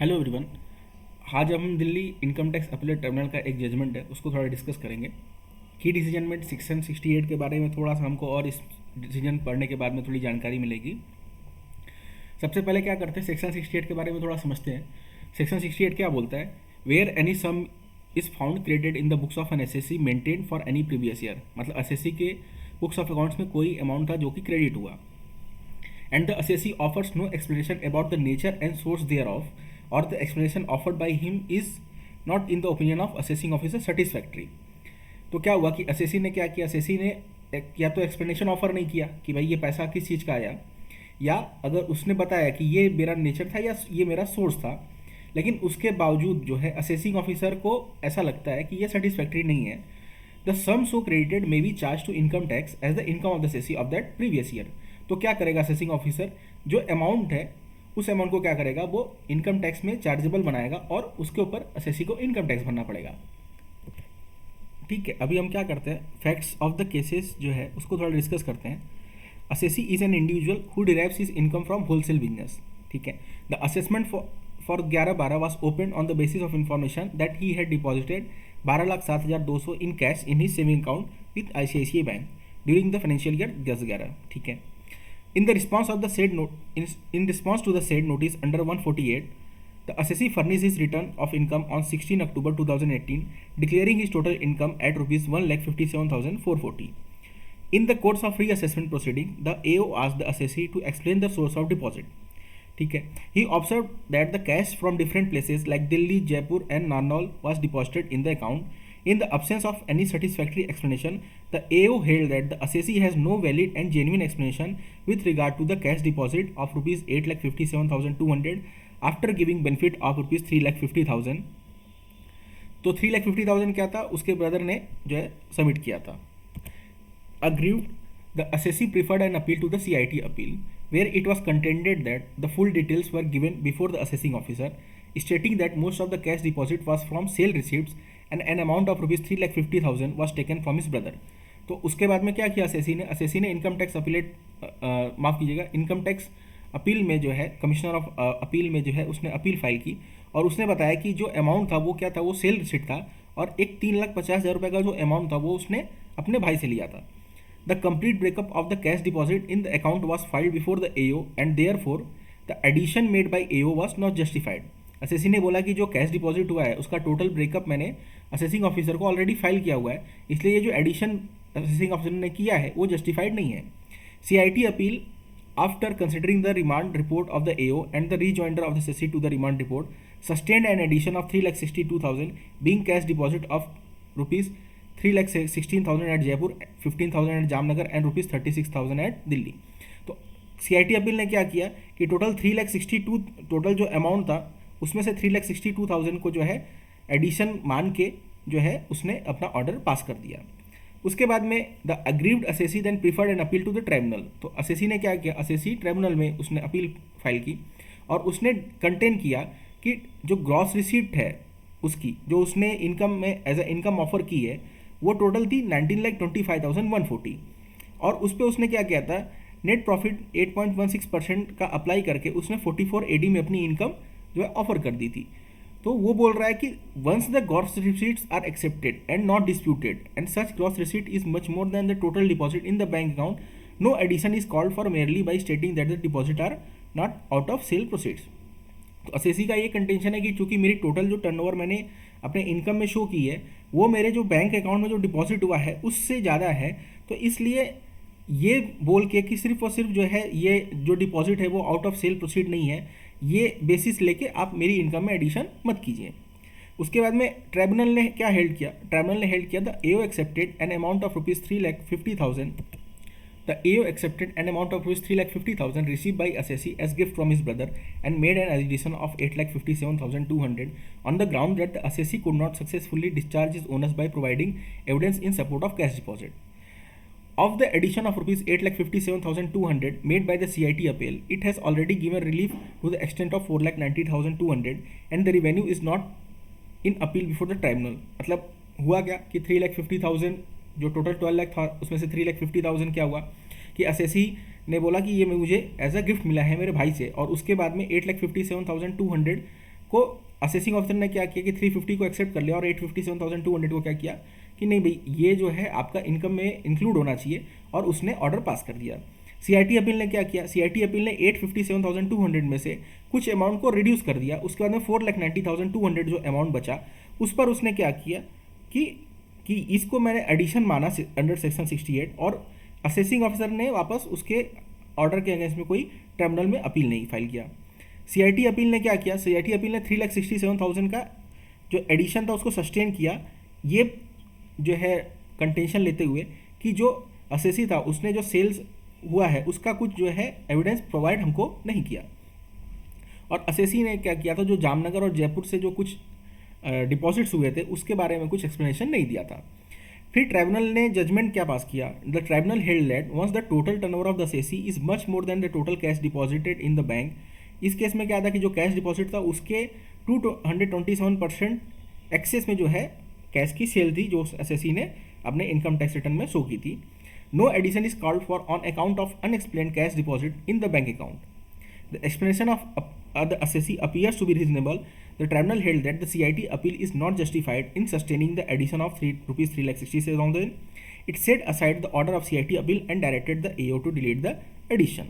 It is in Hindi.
Hello everyone. आज हम Delhi income tax appellate tribunal का एक जजमेंट है उसको थोड़ा डिस्कस करेंगे। की डिसीजन में सेक्शन 68 के बारे में थोड़ा सा हमको और इस डिसीजन पढ़ने के बाद में थोड़ी जानकारी मिलेगी। सबसे पहले क्या करते हैं, सेक्शन 68 के बारे में थोड़ा समझते हैं। सेक्शन 68 क्या बोलता है? Where any sum is found credited in the books of an assessee maintain for any previous year, मतलब एसएससी के बुक्स ऑफ अकाउंट्स में कोई अमाउंट था जो कि क्रेडिट हुआ, and the assessee offers no explanation about the nature and source thereof, or the explanation offered by him is not in the opinion of assessing officer satisfactory। तो क्या हुआ कि असेसी ने क्या किया, असेसी ने या तो एक्सप्लेनेशन ऑफर नहीं किया कि भाई ये पैसा किस चीज़ का आया, या अगर उसने बताया कि ये मेरा नेचर था या ये मेरा सोर्स था, लेकिन उसके बावजूद जो है असेसिंग ऑफिसर को ऐसा लगता है कि ये सेटिस्फैक्ट्री नहीं है। The sum so credited may be charge to income tax as the income of the assessee of that previous year. तो क्या करेगा असेसिंग ऑफिसर, जो अमाउंट है उस अमाउंट को क्या करेगा, वो इनकम टैक्स में चार्जेबल बनाएगा और उसके ऊपर असेसी को इनकम टैक्स भरना पड़ेगा। ठीक है, अभी हम क्या करते हैं, फैक्ट्स ऑफ द केसेस जो है उसको थोड़ा डिस्कस करते हैं। Assessee is an individual who derives his income from wholesale business. ठीक है, the assessment for 11/12 was open on the basis of information that he had deposited 12,07,200 in cash in his saving account with ICICI bank during the financial year 10/11। ठीक है, in the response of the said note in response to the said notice under 148, the assessee furnished his return of income on 16 October 2018, declaring his total income at rupees 1,57,440. In the course of reassessment proceeding, the AO asked the assessee to explain the source of deposit. ठीक है, he observed that the cash from different places like Delhi, Jaipur and Narnaul was deposited in the account. In the absence of any satisfactory explanation, the AO held that the assessee has no valid and genuine explanation with regard to the cash deposit of rupees 8,57,200 after giving benefit of rupees 3,50,000। तो 3,50,000 क्या था, उसके ब्रदर ने जो है सबमिट किया था। Aggrieved, the assessee preferred an appeal to the CIT appeal, where it was contended that the full details were given before the assessing officer, stating that most of the cash deposit was from sale receipts and an amount of rupees 3,50,000 was taken from his brother। तो उसके बाद में क्या किया असेसी ने इनकम टैक्स अपीलेट माफ़ कीजिएगा, इनकम टैक्स अपील में जो है कमिश्नर ऑफ अपील में जो है उसने अपील फाइल की और उसने बताया कि जो अमाउंट था वो क्या था, वो सेल रिसिप्ट था और एक 3,50,000 रुपये का जो अमाउंट था वो उसने अपने भाई से लिया था। The complete breakup of the cash deposit in the account was filed before the AO and therefore the addition made by AO was not justified। Assessee ने बोला कि जो कैश डिपॉजिट हुआ है उसका टोटल ब्रेकअप मैंने असेसिंग ऑफिसर को ऑलरेडी फाइल किया हुआ है, इसलिए ये जो एडिशन असेसिंग ऑफिसर ने किया है वो जस्टिफाइड नहीं है। CIT appeal after considering the remand report of the AO and the rejoinder of the assessee to the remand report sustained an addition of 3,62,000 being cash deposit of rupees 3,16,000 at Jaipur, 15,000 at Jamnagar and rupees 36,000 at Delhi. तो CIT अपील ने क्या किया कि टोटल 3,62 टोटल जो अमाउंट था उसमें से 3,62,000 को जो है एडिशन मान के जो है उसने अपना ऑर्डर पास कर दिया। उसके बाद में the aggrieved assessee then preferred an appeal to the tribunal. तो असेसी ने क्या किया, असेसी ट्राइब्यूनल में उसने अपील फाइल की और उसने कंटेन किया कि जो ग्रॉस रिसीप्ट है उसकी जो उसने इनकम में एज ए इनकम ऑफर की है वो टोटल थी 19,25,140 और उस पर उसने क्या किया था, नेट प्रॉफिट 8.16% का अप्लाई करके उसने 44 AD में अपनी इनकम जो है ऑफर कर दी थी। तो वो बोल रहा है कि once the gross receipts are accepted and not disputed and such gross receipt is much more than the total deposit in the bank account, no addition is called for merely by stating that the deposit are not out of sale proceeds. तो असेसी का ये कंटेंशन है कि चूंकि मेरी टोटल जो टर्नओवर मैंने अपने इनकम में शो की है वो मेरे जो बैंक अकाउंट में जो डिपॉजिट हुआ है उससे ज़्यादा है, तो इसलिए ये बोल के कि सिर्फ और सिर्फ जो है ये जो डिपॉजिट है वो आउट ऑफ सेल प्रोसीड नहीं है, ये बेसिस लेके आप मेरी इनकम में एडिशन मत कीजिए। उसके बाद में ट्राइब्यूनल ने क्या हेल्ड किया, ट्राइब्यूनल ने हेल्ड किया the AO accepted an amount of rupees 3,50,000। The AO accepted an amount of rupees 3,50,000 received by assessee as gift from his brother and made an addition of 8,57,200 on the ground that the assessee could not successfully discharge his onus by providing evidence in support of cash deposit. Of the addition of rupees 8,57,200 made by the CIT appeal, it has already given relief to the extent of 4,90,200 and the revenue is not in appeal before the tribunal। मतलब हुआ क्या कि 3,50,000 जो टोटल 12 लाख था उसमें से 3,50,000 क्या हुआ कि असेसी ने बोला कि ये मुझे एज अ गिफ्ट मिला है मेरे भाई से, और उसके बाद में 8,57,200 को असेसिंग ऑफिसर ने क्या किया कि 350 को एक्सेप्ट कर लिया और 857,200 को क्या किया कि नहीं भाई ये जो है आपका इनकम में इंक्लूड होना चाहिए, और उसने ऑर्डर पास कर दिया। सीआईटी अपील ने क्या किया, सीआईटी अपील ने 857,200 में से कुछ अमाउंट को रिड्यूस कर दिया। उसके बाद में 4,90,200 जो अमाउंट बचा उस पर उसने क्या किया कि इसको मैंने एडिशन माना अंडर सेक्शन 68, और असेसिंग ऑफिसर ने वापस उसके ऑर्डर के अगेंस्ट में कोई ट्रिब्यूनल में अपील नहीं फाइल किया। सीआईटी अपील ने क्या किया, सीआईटी अपील ने 3,67,000 का जो एडिशन था उसको सस्टेन किया, ये जो है कंटेंशन लेते हुए कि जो असेसी था उसने जो सेल्स हुआ है उसका कुछ जो है एविडेंस प्रोवाइड हमको नहीं किया। और असेसी ने क्या किया था, जो जामनगर और जयपुर से जो कुछ डिपॉजिट्स हुए थे उसके बारे में कुछ एक्सप्लेनेशन नहीं दिया था। फिर ट्राइब्यूनल ने जजमेंट क्या पास किया, the tribunal held that once the total turnover of the assessee is much more than the total cash deposited in the bank. इस केस में क्या था कि जो कैश डिपॉजिट था उसके 227% एक्सेस में जो है कैश की सेल थी जो एसएससी ने अपने इनकम टैक्स रिटर्न में शो की थी। No addition is called for on account of unexplained cash deposit in the bank account. The explanation of the assessee appears to be reasonable. The tribunal held that the CIT appeal is not justified in sustaining the addition of rupees 3,67,000. It set aside the order of CIT appeal and directed the AO to delete the addition.